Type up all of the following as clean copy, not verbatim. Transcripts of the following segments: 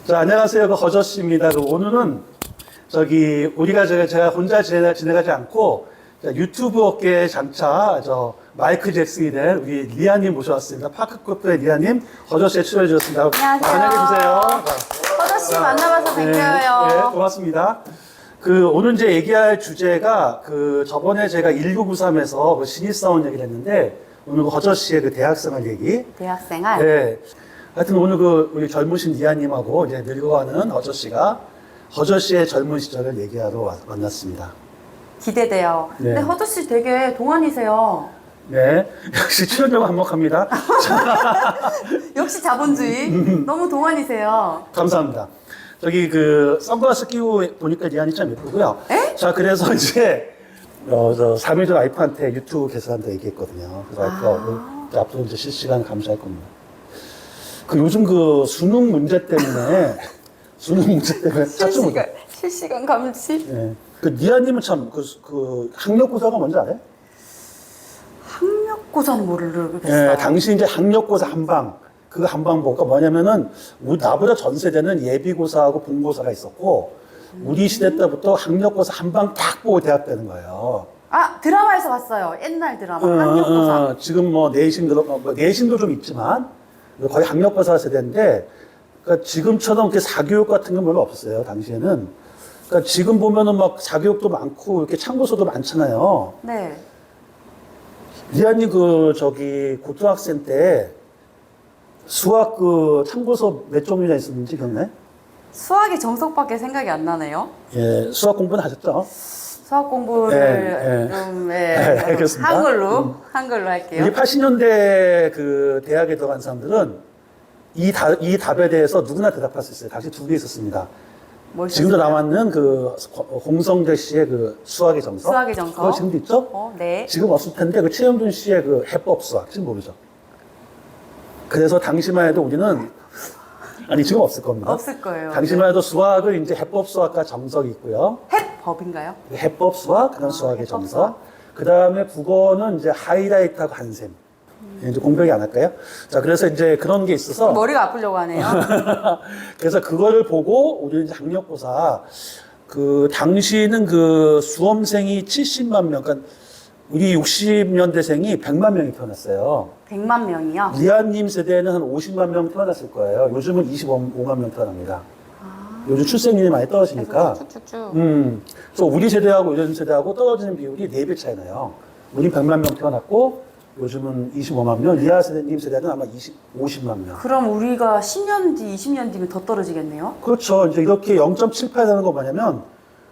자, 안녕하세요. 거저씨입니다. 오늘은 제가 혼자 지내가지 않고 유튜브 업계에 장차 마이클 잭슨이 된 우리 리아님 모셔왔습니다. 파크코프의 리아님, 거저씨에 출연해 주셨습니다. 안녕하세요. 안녕히 계세요. 거저씨 만나봐서 네, 반가워요. 고맙습니다. 오늘 이제 얘기할 주제가 저번에 제가 1993에서 신입사원 얘기를 했는데 오늘 거저씨의 대학생활 얘기. 대학생활? 네. 하여튼 오늘 우리 젊으신 리아님하고 이제 늙어가는 허저씨의 젊은 시절을 얘기하러 만났습니다. 기대돼요. 네. 근데 허저씨 되게 동안이세요. 네. 역시 출연료가 한몫합니다. 역시 자본주의. 너무 동안이세요. 감사합니다. 선글라스 끼고 보니까 리안이 참 예쁘고요. 에? 자, 그래서 이제, 3일 전 와이프한테 유튜브 개설한다 얘기했거든요. 그래서 와이프가 앞으로 이제 실시간 감사할 겁니다. 요즘 수능 문제 때문에, 실시간 감시? 네. 리아님은 참, 학력고사가 뭔지 알아요? 학력고사는 모르겠어요. 네, 당시 이제 학력고사 한방. 그 한방법가 뭐냐면은, 나보다 전 세대는 예비고사하고 본고사가 있었고, 우리 시대 때부터 학력고사 한방 딱 보고 대학 되는 거예요. 아, 드라마에서 봤어요. 옛날 드라마. 학력고사. 지금 내신도 좀 있지만, 거의 학력고사 세대인데, 그러니까 지금처럼 이렇게 사교육 같은 건 별로 없었어요, 당시에는. 그러니까 지금 보면은 사교육도 많고, 이렇게 참고서도 많잖아요. 네. 리안이 고등학생 때 수학 참고서 몇 종류나 있었는지 기억나요? 수학의 정석밖에 생각이 안 나네요. 예, 수학 공부는 하셨죠? 수학 공부를 알겠습니다. 한글로 할게요. 우리 80년대 대학에 들어간 사람들은 이 답에 대해서 누구나 대답할 수 있어요. 당시 두 개 있었습니다. 지금도 남았는 홍성재 씨의 수학의 정석. 수학의 정석. 그거 지금도 있죠? 네. 지금 없을 텐데 최영준 씨의 해법 수학 지금 모르죠. 그래서 당시만 해도 우리는 지금 없을 겁니다. 없을 거예요. 당시만 해도 수학을 이제 해법 수학과 정석이 있고요. 해법인가요? 해법 수학, 그다음 수학의 해법 정석. 수학. 그다음에 국어는 이제 하이라이트하고 한샘. 이제 공백이 안 할까요? 자, 그래서 이제 그런 게 있어서. 머리가 아프려고 하네요. 그래서 그거를 보고 우리 이제 학력고사 당시는 수험생이 70만 명, 그러니까 우리 60년대생이 100만 명이 태어났어요. 100만 명이요? 리안님 세대에는 한 50만 명 태어났을 거예요. 요즘은 25만 명 태어납니다. 요즘 출생률이 많이 떨어지니까. 쭉쭉쭉. 그래서 우리 세대하고 요즘 세대하고 떨어지는 비율이 4배 차이 나요. 우린 100만 명 태어났고, 요즘은 25만 명, 리아 세대님 세대는 아마 50만 명. 그럼 우리가 10년 뒤, 20년 뒤면 더 떨어지겠네요? 그렇죠. 이제 이렇게 0.78이라는 거 뭐냐면,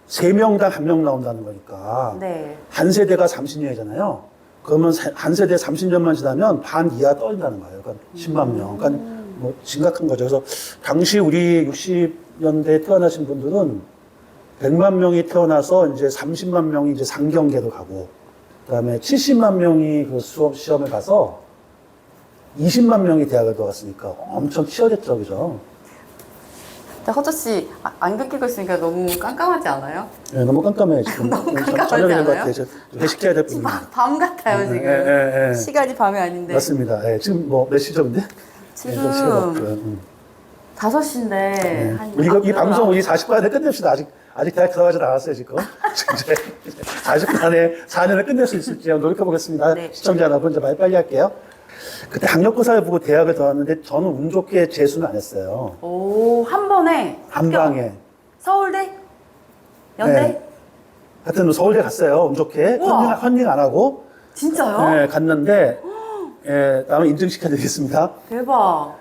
3명당 1명 나온다는 거니까. 네. 한 세대가 30년이잖아요. 그러면 한 세대 30년만 지나면 반 이하 떨어진다는 거예요. 그러니까 10만 명. 그러니까 심각한 거죠. 그래서 당시 우리 60년대에 태어나신 분들은 100만 명이 태어나서 이제 30만 명이 이제 상경계로 가고, 그 다음에 70만 명이 시험을 가서 20만 명이 대학을 들어갔으니까 엄청 치열했죠. 그죠? 근데 허저씨, 안경 끼고 있으니까 너무 깜깜하지 않아요? 네, 너무 깜깜해요. 지금. 너무 깜깜하지 저녁이 된 것 않아요? 같아요. 회식해야 될 분입니다. 밤 같아요, 지금. 예. 시간이 밤이 아닌데. 맞습니다. 예, 지금 몇 시죠, 근데? 지금 네, 시간 없고요. 5시인데. 이 방송 우리 40분 안에 끝냅시다. 아직 대학 들어가지 않았어요, 지금. 이제 40분 안에 4년을 끝낼 수 있을지 노력해보겠습니다. 네. 시청자 여러분, 이제 빨리 할게요. 그때 학력고사를 보고 대학을 들어갔는데 저는 운 좋게 재수는 안 했어요. 오, 한 번에. 한 합격. 방에. 서울대? 연대? 네. 하여튼 서울대 갔어요, 운 좋게. 우와. 컨닝 안 하고. 진짜요? 네, 갔는데, 다음에 인증시켜드리겠습니다. 대박.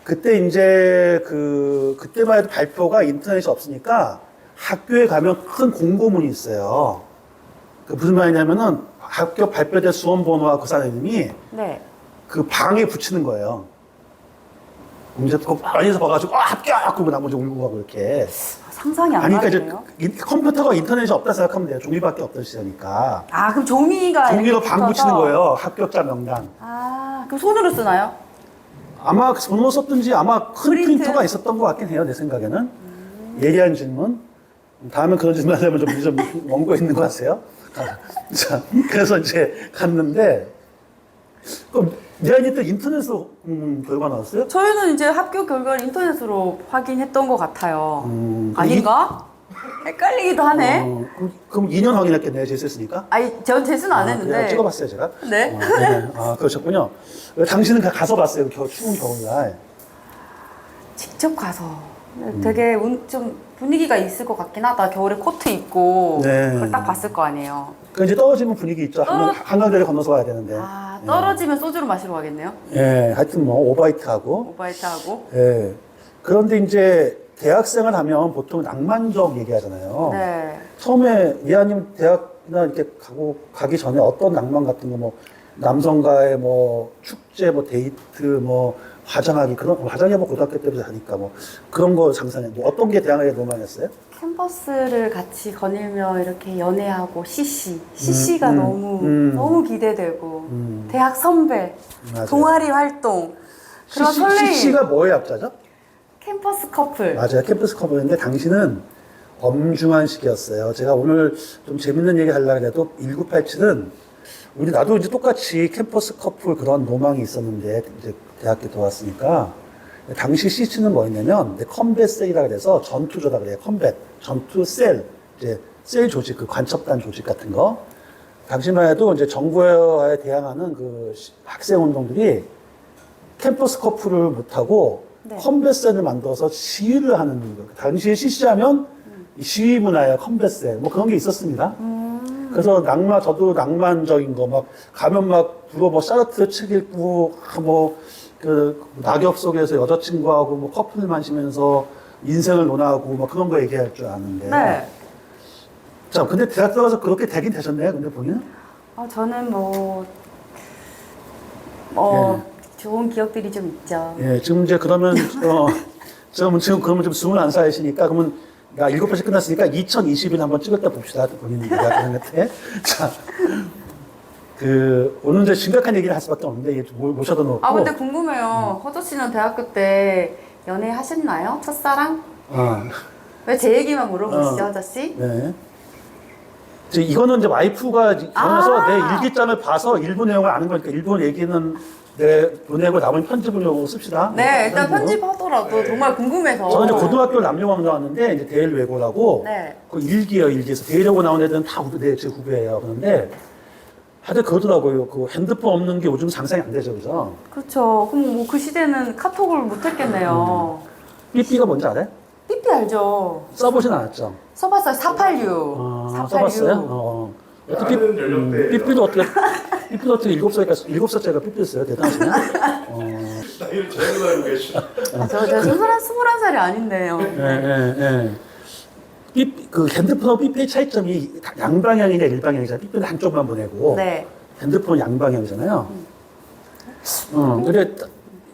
그때 이제 그때만 해도 발표가 인터넷이 없으니까 학교에 가면 큰 공고문이 있어요. 무슨 말이냐면은 학교 발표된 수험 번호와 그 선생님이 네. 방에 붙이는 거예요. 이제 멀리서 봐가지고 합격! 그러고 나머지 울고 가고 이렇게. 상상이 안 그러니까 가네요. 이제 컴퓨터가 인터넷이 없다 생각하면 돼요. 종이밖에 없던 시대니까. 아, 그럼 종이가. 종이로 이렇게 방 붙어서? 붙이는 거예요. 합격자 명단. 아, 그럼 손으로 쓰나요? 아마 손으로 썼든지 아마 큰 프린트? 프린터가 있었던 것 같긴 해요. 내 생각에는. 예리한 질문. 다음에 그런 질문 하려면 좀 원고 있는 거 아세요? 자, 그래서 이제 갔는데 미안이 때 인터넷으로 결과 나왔어요? 저희는 이제 학교 결과를 인터넷으로 확인했던 것 같아요. 아닌가? 헷갈리기도 하네. 그럼 2년 확인했겠네요, 재수했으니까? 아니, 전 재수는 안 그냥 했는데. 찍어봤어요, 제가. 네. 네. 아, 그러셨군요. 당신은 가서 봤어요, 추운 겨울날. 직접 가서 되게 좀 분위기가 있을 것 같긴 하다. 겨울에 코트 입고 네. 그걸 딱 봤을 거 아니에요. 그 이제 떨어지면 분위기 있죠. 한강대를 건너서 가야 되는데. 아, 떨어지면 소주를 마시러 가겠네요. 예, 하여튼 뭐 오바이트하고. 오바이트하고. 예. 그런데 이제 대학생을 하면 보통 낭만적 얘기하잖아요. 네. 처음에 이하님 대학이나 이렇게 가기 전에 어떤 낭만 같은 거 뭐 남성과의 뭐 축제, 뭐 데이트, 뭐 화장하기 그런 화장이 뭐 고등학교 때부터 하니까 뭐 그런 거 상상해. 뭐 어떤 게 대학에 로망이었어요? 캠퍼스를 같이 거닐며 이렇게 연애하고 CC가 너무 기대되고 대학 선배, 맞아요. 동아리 활동 그런 설레임. CC가 뭐의 약자죠? 캠퍼스 커플. 맞아요. 캠퍼스 커플인데 당신은 엄중한 시기였어요. 제가 오늘 좀 재밌는 얘기 하려고 해도 1987은 나도 이제 똑같이 캠퍼스 커플 그런 로망이 있었는데 이제 대학교 들어왔으니까 당시 CC는 뭐였냐면 컴뱃 셀이라 그래서 전투조다 그래요. 컴뱃, 전투 셀, 이제 셀 조직, 그 관첩단 조직 같은 거. 당시만 해도 이제 정부에 대항하는 그 학생 운동들이 캠퍼스 커플을 못하고 네. 컴뱃 셀을 만들어서 시위를 하는 거예요. 당시에 CC하면 시위 문화예요. 컴뱃 셀. 뭐 그런 게 있었습니다. 그래서 저도 낭만적인 거 막 가면 막 주로 뭐 사르트 책 읽고 그 낙엽 속에서 여자친구하고 뭐 커플 마시면서 인생을 논하고 막 그런 거 얘기할 줄 아는데. 네. 자, 근데 대학 들어가서 그렇게 되긴 되셨네요. 근데 본인은? 저는 좋은 기억들이 좀 있죠. 예, 지금 이제 그러면 지금 그러면 좀 21살이시니까 그러면 7번째 끝났으니까 2020년 한번 찍을 때 봅시다. 본인은 대학 다닐 때. 자, 오늘 이제 심각한 얘기를 할 수밖에 없는데 이게 모셔다 놓고. 근데 궁금해요. 허조 씨는 대학교 때 연애하셨나요? 첫사랑? 왜 제 얘기만 물어보시죠, 허조 씨? 네. 이거는 이제 와이프가 결혼해서 내 일기장을 봐서 일부 내용을 아는 거니까 일부 얘기는 보내고 남은 편집을 씁시다. 네, 일단 편집하더라도 정말 궁금해서. 저는 이제 고등학교 남녀광 나왔는데 이제 대일외고라고 네. 그 일기에서 대일외고 나온 애들은 다 제 후배예요. 그런데 하여튼 그러더라고요. 그 핸드폰 없는 게 요즘 상상이 안 되죠, 그죠? 그렇죠. 그럼 그 시대는 카톡을 못 했겠네요. 삐삐가 뭔지 알아요? 삐삐 알죠? 써보진 않았죠? 써봤어요. 486. 써봤어요? 삐삐도 어떻게 7살째가 삐삐였어요? 대단하시네. 나이를 제대로 알고 계시죠? 저 21살이 아닌데요. 그 핸드폰하고 삐삐의 차이점이 양방향이냐 일방향이잖아요. 삐삐는 한쪽만 보내고 네. 핸드폰은 양방향이잖아요. 근데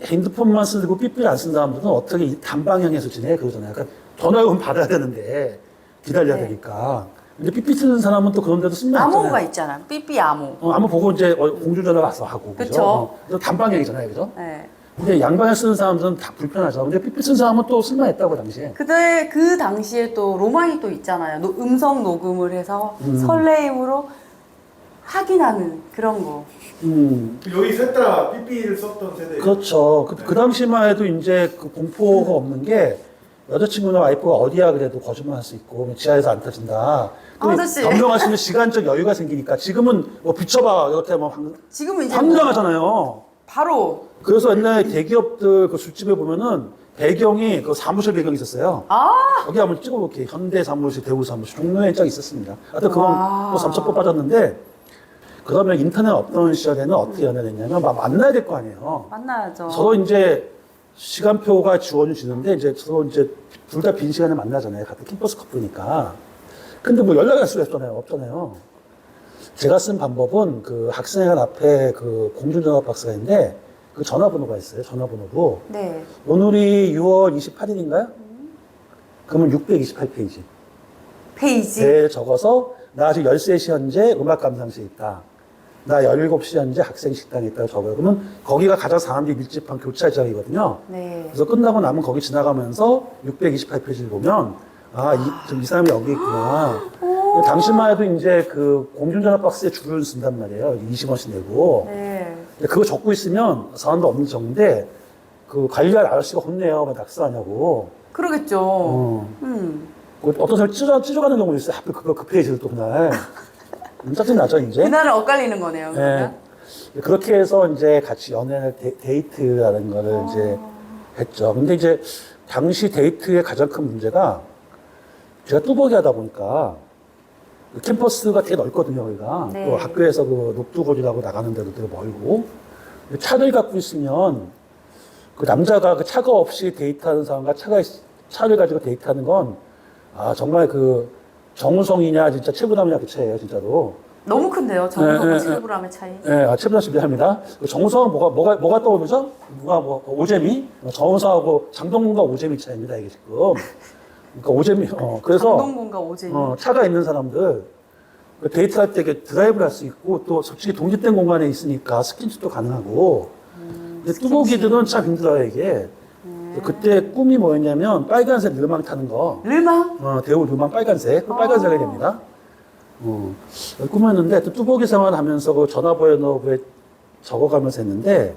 핸드폰만 쓰고 삐삐를 안 쓴 사람들은 어떻게 단방향에서 지내? 그러잖아요. 그러니까 전화 오면 받아야 되는데 기다려야 네. 되니까. 근데 삐삐 쓰는 사람은 또 그런 데도 쓰면 안 암호가 되잖아요. 있잖아요. 삐삐 암호. 암호 보고 이제 공중전화 와서 하고. 그쵸. 그죠? 단방향이잖아요. 그죠? 네. 근데 양방향 쓰는 사람들은 다 불편하죠. 근데 삐삐 쓰는 사람은 또 쓸만했다고, 당시에. 근데 그 당시에 또 로망이 또 있잖아요. 음성 녹음을 해서 설레임으로 확인하는 그런 거. 여기 셋 다 삐삐를 썼던 세대. 그렇죠. 그 당시만 해도 이제 그 공포가 없는 게 여자친구나 와이프가 어디야 그래도 거짓말 할 수 있고 지하에서 안 터진다. 아저씨. 변명할 수 있는 시간적 여유가 생기니까 지금은 뭐 비춰봐 이렇게 뭐 지금은 이제 황당하잖아요. 바로. 그래서 옛날에 대기업들 그 술집에 보면은 배경이 그 사무실 배경이 있었어요. 여기 한번 찍어볼게요. 현대 사무실, 대우 사무실, 종로에 쫙 있었습니다. 하여튼 그건 또 삼천포 빠졌는데 그러면 인터넷 없던 시절에는 어떻게 연애를 했냐면 막 만나야 될 거 아니에요. 만나야죠. 서로 이제 시간표가 지원주시는데 이제 서로 이제 둘 다 빈 시간에 만나잖아요. 같은 캠퍼스 커플이니까. 근데 뭐 연락할 수가 없잖아요. 제가 쓴 방법은 그 학생회관 앞에 그 공중전화 박스가 있는데 그 전화번호가 있어요. 전화번호로. 네. 오늘이 6월 28일인가요? 그러면 628페이지. 에 적어서 나 지금 13시 현재 음악 감상실에 있다. 나 17시 현재 학생 식당에 있다고 적어요. 그러면 거기가 가장 사람들이 밀집한 교차장이거든요. 네. 그래서 끝나고 나면 거기 지나가면서 628페이지를 보면 지금 이 사람이 여기 있구나. 당시만 해도 이제 그 공중전화 박스에 줄을 쓴단 말이에요. 20원씩 내고. 네. 근데 그거 적고 있으면 사람도 없는 적인데 그 관리할 아저씨가 혼내요. 왜 낙서하냐고. 그러겠죠. 그 어떤 사람이 찢어가는 경우도 있어요. 하필 그거 그 페이지를 또 그날. 짜증 나죠, 이제? 그날은 엇갈리는 거네요. 네. 그러면. 그렇게 해서 이제 같이 연애를 데이트라는 거를 이제 했죠. 근데 이제 당시 데이트의 가장 큰 문제가 제가 뚜벅이 하다 보니까 그 캠퍼스가 되게 넓거든요, 여기가. 네. 또 학교에서 그 녹두거리라고 나가는 데도 되게 멀고. 차를 갖고 있으면 그 남자가 그 차가 없이 데이트하는 사람과 차를 가지고 데이트하는 건 아, 정말 그 정우성이냐, 진짜 최부담이냐 그 차이에요, 진짜로. 너무 큰데요. 정우성과 네, 네, 칠브람의 차이. 예, 최부담 씨 미안합니다. 그 정우성은 뭐가 떠오르죠? 누가 오재미? 정우성하고 장동건과 오재미 차이입니다, 이게 지금. 그러니까 오재미, 그래서. 장동건과 오재미. 차가 있는 사람들, 그 데이트할 때 이렇게 드라이브를 할 수 있고, 또 솔직히 독립된 공간에 있으니까 스킨십도 가능하고. 근데 뚜벅이들은 참 힘들어요, 이게. 그때 꿈이 뭐였냐면, 빨간색 르망 타는 거. 르망? 대우 르망 빨간색. 그 빨간색이 됩니다. 꿈이었는데, 또 뚜벅이 생활 하면서 그 전화번호부에 적어가면서 했는데,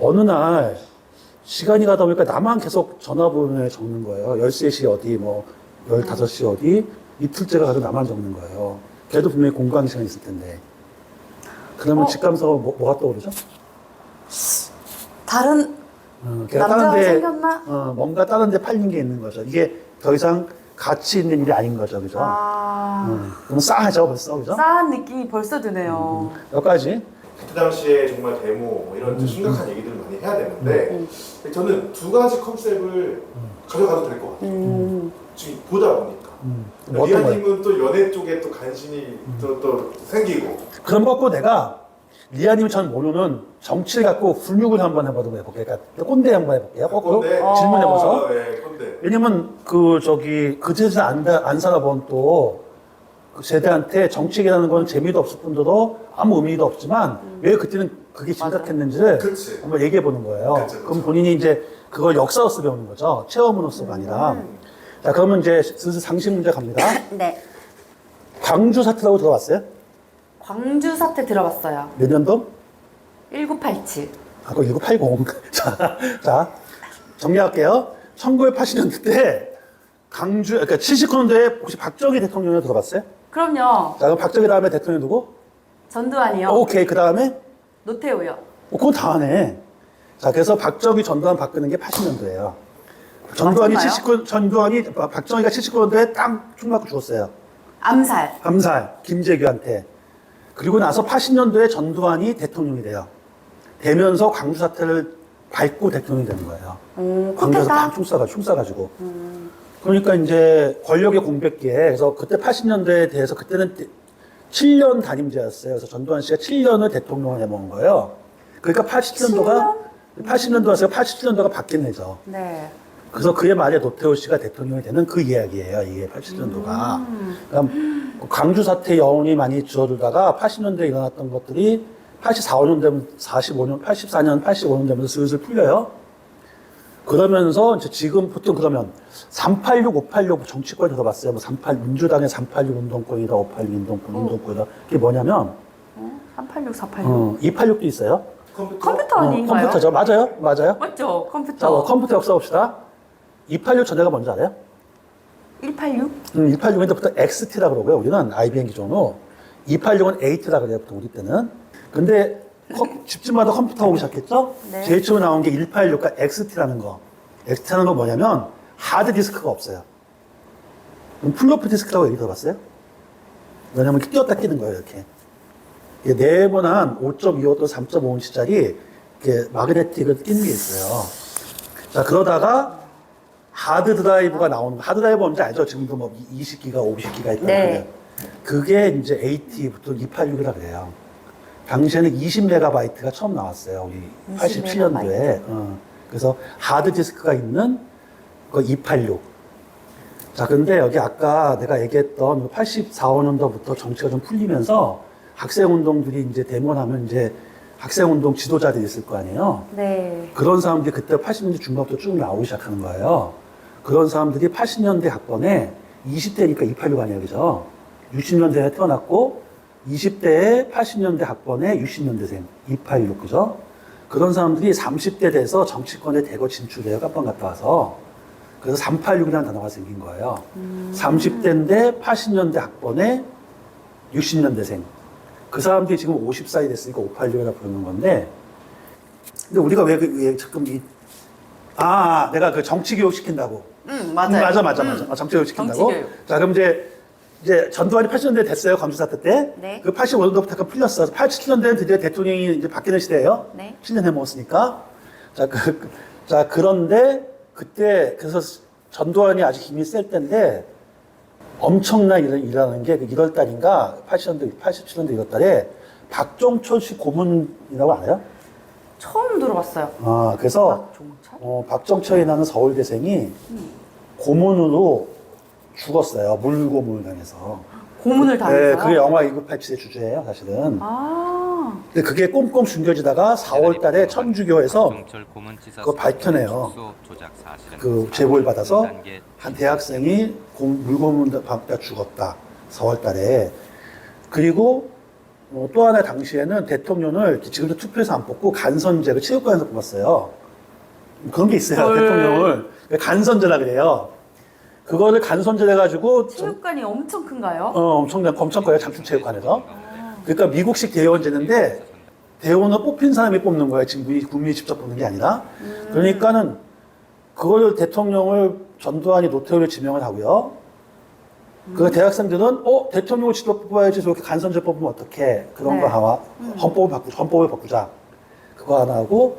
어느 날, 시간이 가다 보니까 나만 계속 전화번호에 적는 거예요. 13시 어디, 15시 어디, 이틀째가 가서 나만 적는 거예요. 걔도 분명히 공부하는 시간이 있을 텐데. 그러면 직감사가 뭐가 떠오르죠? 다른 걔가 남자가 다른 데, 생겼나? 뭔가 다른 데 팔린 게 있는 거죠. 이게 더 이상 가치 있는 일이 아닌 거죠. 그죠? 그럼 싸하죠, 벌써. 그죠? 싸한 느낌이 벌써 드네요. 여기까지. 그때 당시에 정말 데모 뭐 이런 심각한 얘기들을 많이 해야 되는데 저는 두 가지 컨셉을 가져가도 될 것 같아요. 지금 보다 보니까 뭐 어떤 리아님은 또 연애 쪽에 또 관심이 또 생기고 그런 거 갖고 내가 리아님이 전 모르는 정치를 갖고 훈육을 한번 해봐도 해볼게요. 그러니까 꼰대 한번 해볼게요. 거꾸로 꼰대? 질문해봐서. 네, 건데 왜냐면 그 제에서 안 살아본 또 그 세대한테 정치라는 건 재미도 없을 뿐더러 아무 의미도 없지만 왜 그때는 그게 심각했는지를 그치. 한번 얘기해 보는 거예요. 그치. 그럼 본인이 이제 그걸 역사로서 배우는 거죠. 체험으로서가 아니라. 자, 그러면 이제 슬슬 상식 문제 갑니다. 네. 광주 사태라고 들어봤어요? 광주 사태 들어봤어요. 몇 년도? 1987. 그거 1980. 자, 정리할게요. 1980년대 때 강주, 그러니까 79년도에 혹시 박정희 대통령을 들어봤어요? 그럼요. 자, 그럼 박정희 다음에 대통령 누구? 전두환이요. 오케이. 그 다음에? 노태우요. 그건 다 하네. 자, 그래서 박정희, 전두환 바꾸는 게 80년도예요. 박정희가 79년도에 딱 총 맞고 죽었어요. 암살. 암살, 김재규한테. 그리고 나서 80년도에 전두환이 대통령이 돼요. 되면서 광주 사태를 밟고 대통령이 되는 거예요. 광주에서 쿠데타? 딱 총 쏴가지고. 그러니까 이제 권력의 공백기에, 그래서 그때 80년대에 대해서 그때는 7년 단임제였어요. 그래서 전두환 씨가 7년을 대통령을 해먹은 거예요. 그러니까 80년도에서 87년도가 바뀐 해죠. 네. 그래서 그의 말에 노태우 씨가 대통령이 되는 그 이야기예요. 이게 87년도가. 그럼 광주 사태 여운이 많이 줄어들다가 80년대에 일어났던 것들이 84년 되면 84년, 85년 되면서 슬슬 풀려요. 그러면서 이제 지금 보통 그러면 386, 586 정치권 들어봤어요. 민주당의 386 운동권이다, 586 운동권이다. 그게 뭐냐면 386, 486. 286도 있어요. 컴퓨터 아닌가요? 컴퓨터죠. 맞아요. 맞죠? 자, 컴퓨터. 컴퓨터 역사 봅시다. 286 전에가 뭔지 알아요? 186? 286인데 보통 XT라고 그러고요. 우리는 IBM 기종으로. 286은 8라 그래요. 보통 우리 때는. 근데 집집마다 컴퓨터 오기 시작했죠? 네. 제일 처음 나온 게 186과 XT라는 거. XT라는 건 뭐냐면 하드디스크가 없어요. 그럼 플로피 디스크라고 얘기 들어봤어요? 왜냐면 이렇게 띄었다 끼는 거예요. 이렇게. 이게 네모난 5.25 또 3.5인치짜리 이렇게 마그네틱을 끼는 게 있어요. 자, 그러다가 하드 드라이브가 나오는 거. 하드 드라이브 뭔지 알죠? 지금도 뭐 20기가, 50기가 있다는 네. 그게 이제 AT부터 286이라 그래요. 당시에는 20메가바이트가 처음 나왔어요. 우리 87년도에. 그래서 하드디스크가 있는 그 286. 자, 근데 여기 아까 내가 얘기했던 84, 5년도부터 정치가 좀 풀리면서 학생운동들이 이제 대모하면 이제 학생운동 지도자들이 있을 거 아니에요. 네. 그런 사람들이 그때 80년대 중반부터 쭉 나오기 시작하는 거예요. 그런 사람들이 80년대 학번에 20대니까 286 아니에요. 그죠? 60년대에 태어났고 20대에 80년대 학번에 60년대생 286 그죠? 그런 사람들이 30대 돼서 정치권에 대거 진출해요. 깜빵 갔다 와서. 그래서 386이라는 단어가 생긴 거예요. 30대인데 80년대 학번에 60년대생. 그 사람들이 지금 50살이 됐으니까 586이라고 부르는 건데, 근데 우리가 왜 지금 내가 그 정치 교육 시킨다고. 맞아요. 맞아. 정치 교육 시킨다고. 정치교육. 자, 그럼 이제 전두환이 80년대 됐어요. 검수사태 때. 네. 그 85년도부터 약간 풀렸어. 87년대는 드디어 대통령이 이제 바뀌는 시대예요. 네. 7년 해먹었으니까. 자, 그런데 그때 그래서 전두환이 아직 힘이 셀 때인데 엄청난 일이라는 게 1월 달인가 87년도 1월 달에 박종철 씨 고문이라고 알아요? 처음 들어봤어요. 그래서 박종철? 박정철이라는 서울대생이 고문으로 죽었어요. 물고문을 당해서. 고문을 당했어요? 네, 그게 영화 1987의 주제예요, 사실은. 근데 그게 꼼꼼 숨겨지다가 4월 달에 천주교에서 그거 밝혀내요. 그 제보를 받아서 한 대학생이 물고문 받다 죽었다. 4월 달에. 그리고 또 하나 당시에는 대통령을 지금도 투표해서 안 뽑고 간선제로 체육관에서 뽑았어요. 그런 게 있어요, 대통령을. 간선제라 그래요. 그거를 간선제를 해가지고. 체육관이 엄청 큰가요? 엄청 커요, 장충체육관에서. 그러니까 미국식 대의원제인데, 대의원을 뽑힌 사람이 뽑는 거예요. 지금 국민이 직접 뽑는 게 아니라. 그러니까는, 그걸 대통령을 전두환이 노태우를 지명을 하고요. 그 대학생들은, 대통령을 직접 뽑아야지 저렇게 간선제 뽑으면 어떡해. 그런 거 하나. 헌법을 바꾸자. 그거 하나 하고,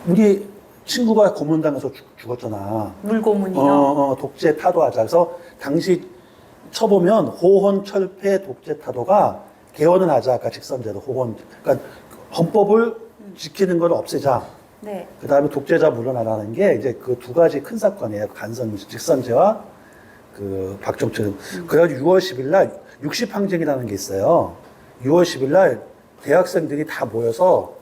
우리 친구가 고문당해서 죽었잖아. 물고문이요? 독재 타도하자. 그래서 당시 쳐보면 호헌, 철폐, 독재 타도가 개헌을 하자. 아까 직선제도 호헌. 그러니까 헌법을 지키는 걸 없애자. 네. 그 다음에 독재자 물러나라는 게 이제 그 두 가지 큰 사건이에요. 직선제와 그 박정철. 그래가지고 6월 10일 날 60항쟁이라는 게 있어요. 6월 10일 날 대학생들이 다 모여서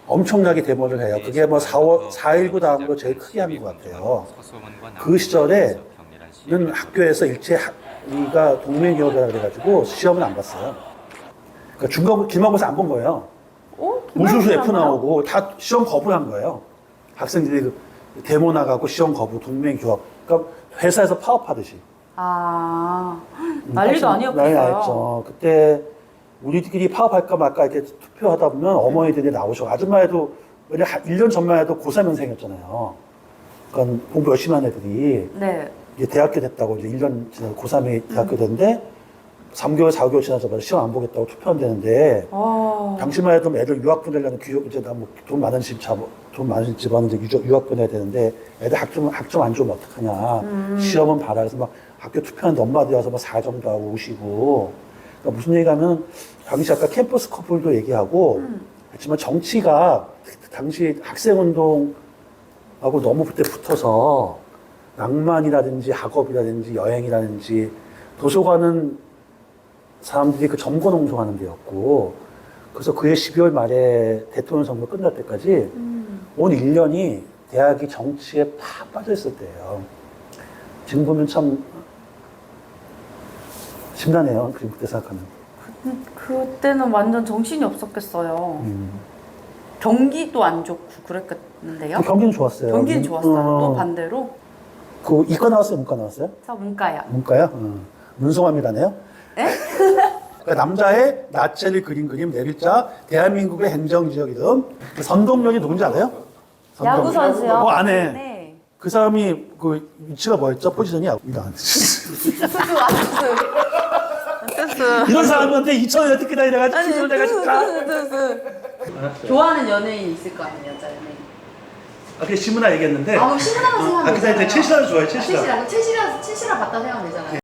엄청나게 데모를 해요. 그게 뭐 4.19 다음으로 제일 크게 한 것 같아요. 그 시절에는 학교에서 일체 우리가 동맹기업이라 그래가지고 시험을 안 봤어요. 그러니까 중간고 기말고사 안 본 거예요. 우수수 F 나오고 다 시험 거부를 한 거예요. 학생들이 그 데모 나가고 시험 거부, 동맹기업. 그러니까 회사에서 파업하듯이. 난리도 아니었겠어요. 난리 났죠. 그때 우리들끼리 파업할까 말까 이렇게 투표하다 보면 어머니들이 나오셔. 아줌마애도, 왜냐 1년 전만 해도 고3현생이었잖아요. 그러니까 공부 열심히 한 애들이. 네. 이제 대학교 됐다고 이제 1년 지나서 고3이 대학교 됐는데 3개월, 4개월 지나자마자 시험 안 보겠다고 투표한다는데 당시만 해도 애들 유학 보내려면 이제 나 뭐 돈 많은 집안은 이제 유학 보내야 되는데 애들 학점 안 좋으면 어떡하냐. 시험은 봐라. 그래서 막 학교 투표하는데 엄마들이 와서 막 4점도 하고 오시고. 그러니까 무슨 얘기하면 당시 아까 캠퍼스 커플도 얘기하고 그렇지만 정치가 당시 학생운동하고 너무 그때 붙어서 낭만이라든지 학업이라든지 여행이라든지 도서관은 사람들이 그 점거농성하는 데였고 그래서 그해 12월 말에 대통령 선거 끝날 때까지 온 1년이 대학이 정치에 팍 빠져있을 때예요. 지금 보면 참 심란해요. 그때 생각하면. 그때는 완전 정신이 없었겠어요. 경기도 안 좋고 그랬겠는데요? 경기는 좋았어요. 경기는 좋았어요. 또 반대로? 그 이과 나왔어요? 문과 나왔어요? 저 문과요. 문과요? 문성합니다네요. 에? 그러니까 남자의 나체를 그린 그림 네 글자 대한민국의 행정지역 이름 선동열이 누군지 알아요? 야구 선수요? 안 해. 네. 그 사람이 그 위치가 뭐였죠? 포지션이 이런 사람한테 2,000원 어떻게 다니다가 친구를 내가 진짜. 좋아하는 연예인 있을 거 아니에요, 여자 연예인. 아까 시문아 얘기했는데. 시문아만 생각하면 그때 최신아를 좋아해. 최신아. 최시라 봤다 생각하면 되잖아요.